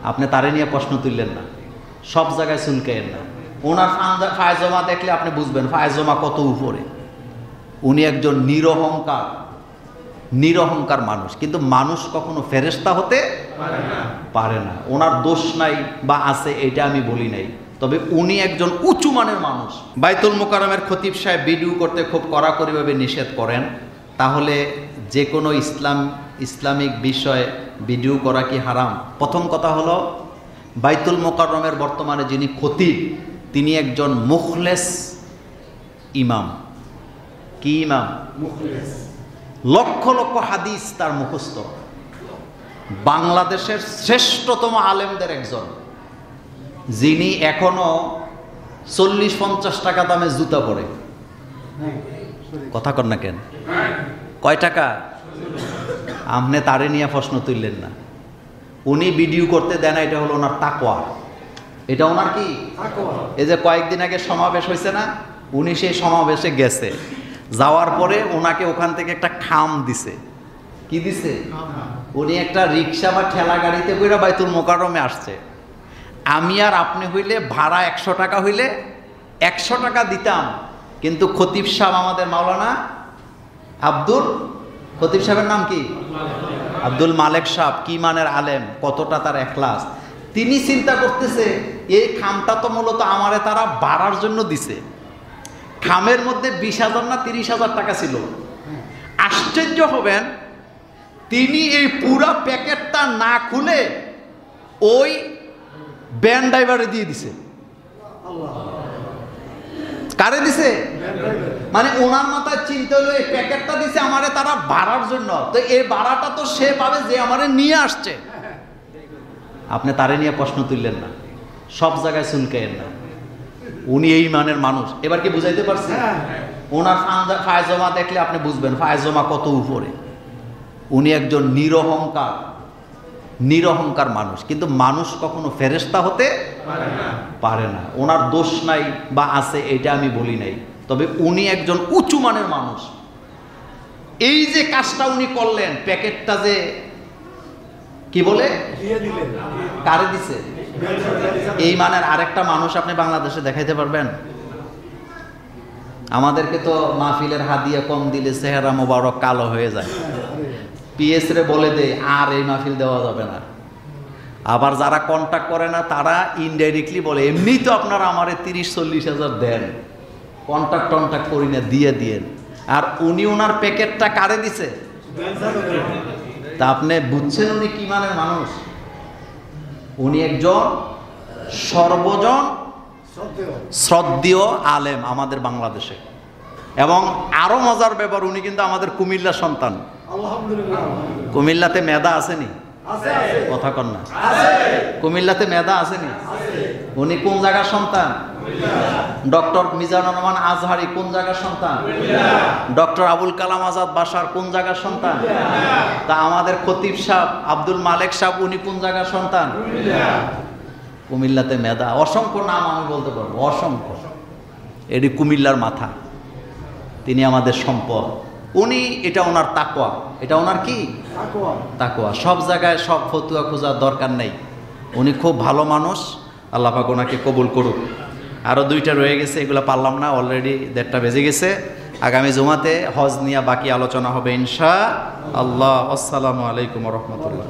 আপনি তারে নিয়ে প্রশ্ন তুললেন না, সব জায়গায় চুলকাইয়েন না। ওনার ফায়জমা দেখলে আপনি বুঝবেন ফায়জমা কত উপরে। উনি একজন নিরহংকার মানুষ, কিন্তু মানুষ কখনো ফেরেশতা হতে পারে না। ওনার দোষ নাই বা আছে এটা আমি বলি নাই, তবে উনি একজন উঁচু মানের মানুষ। বাইতুল মোকাররমের খতিব সাহেব ভিডিও করতে খুব কড়াকড়িভাবে নিষেধ করেন। তাহলে যে কোনো ইসলামিক বিষয়ে ভিডিও করা কি হারাম? প্রথম কথা হলো, বাইতুল মোকাররমের বর্তমানে যিনি খতিব তিনি একজন মুখলেস ইমাম। কি ইমাম? মুখলেস। লক্ষ লক্ষ হাদিস তার মুখস্থ, বাংলাদেশের শ্রেষ্ঠতম আলেমদের একজন, যিনি এখনো 40-50 টাকা দামে জুতা পরে। কথা কর না কেন? কয় টাকা? আপনি তারে নিয়ে প্রশ্ন তুললেন না। উনি ভিডিও করতে দেন, এটা হলো ওনার তাকওয়া। এটা ওনার কি? এই যে কয়েকদিন আগে সমাবেশ হয়েছে না, উনি সেই সমাবেশে গেছে, যাওয়ার পরে ওনাকে ওখান থেকে একটা খাম দিছে। কি দিছে? উনি একটা রিক্সা বা ঠেলা গাড়িতে করে বাইতুল মোকাররমে আসছে। আমি আর আপনি হইলে ভাড়া 100 টাকা হইলে 100 টাকা দিতাম, কিন্তু খতিব সাহেব আমাদের মাওলানা খতিব সাহেবের নাম কি? আব্দুল মালেক সাহেব। কি মানের আলেম, কতটা তার এখলাস। তিনি চিন্তা করতেছে এই খামটা তো মূলত আমারে তারা ভাড়ার জন্য দিছে। খামের মধ্যে 20,000 না 30,000 টাকা ছিল। আশ্চর্য হবেন, তিনি এই পুরা প্যাকেটটা না খুলে ওই ভ্যান ড্রাইভারে দিয়ে দিছে। কারে দিছে? মানে ওনার মাথায় চিন্তা হলো এই প্যাকেটটা দিছে আমারে তারা ভাড়ার জন্য, তো এই ভাড়াটা তো সে পাবে যে আমারে নিয়ে আসছে। আপনি তারে নিয়ে প্রশ্ন তুললেন না, সব জায়গায় চুলকাইয়েন না। উনি এই মানের মানুষ। এবার কি বুঝাইতে পারছি? ওনার ফায়জমা দেখলে আপনি বুঝবেন ফায়জমা কত উপরে। উনি একজন নিরহংকার মানুষ, কিন্তু মানুষ কখনো ফেরেশতা হতে পারে না। ওনার দোষ নাই বা আছে এটা আমি বলি নাই, তবে উনি একজন উঁচু মানের মানুষ। এই যে কাজটা উনি করলেন, প্যাকেটটা যে কি বলে কারে দিছে, এই মানের আরেকটা মানুষ আপনি বাংলাদেশে দেখাইতে পারবেন? আমাদেরকে তো মাহফিলের হাদিয়া কম দিলে চেহারা মোবারক কালো হয়ে যায়। পিএস রে বলে দেয় আর এই মাহফিল দেওয়া যাবে না। আবার যারা কন্ট্যাক্ট করে না তারা ইনডাইরেক্টলি বলে এমনি তো আপনারা আমারে 30-40 হাজার দেন, কন্ট্যাক্ট করি না, দিয়েন। আর উনি ওনার প্যাকেটটা কারে দিছে? তা আপনি বুঝছেন উনি কি মানের মানুষ? উনি একজন সর্বজন শ্রদ্ধেয় আলেম আমাদের বাংলাদেশে। এবং আরো মজার ব্যাপার, উনি কিন্তু আমাদের কুমিল্লা সন্তান। কুমিল্লাতে মেধা আসেনি? কথা কন না। কুমিল্লাতে মেধা আসেনি? উনি কোন জায়গার সন্তান? ডক্টর মিজানুর রহমান আজহারি কোন জায়গার সন্তান? ডক্টর আবুল কালাম আজাদ বাসার কোন জায়গার সন্তান? তা আমাদের খতিব সাহেব আব্দুল মালেক সাহেব উনি কোন জায়গার সন্তান? কুমিল্লাতে মেধা। অসংখ্য নাম আমি বলতে পারবো, অসংখ্য। এটি কুমিল্লার মাথা, তিনি আমাদের সম্পদ। উনি, এটা ওনার তাকওয়া। এটা ওনার কি? তাকওয়া। সব জায়গায় সব ফতুয়া খোঁজার দরকার নেই। উনি খুব ভালো মানুষ, আল্লাহ পাক ওনাকে কবুল করুক। আরও 2টা রয়ে গেছে, এগুলো পারলাম না, অলরেডি 1:30 বেজে গেছে। আগামী জুমাতে হজ নিয়ে বাকি আলোচনা হবে ইনশাআল্লাহ। আসসালামু আলাইকুম ওয়া রাহমাতুল্লাহ।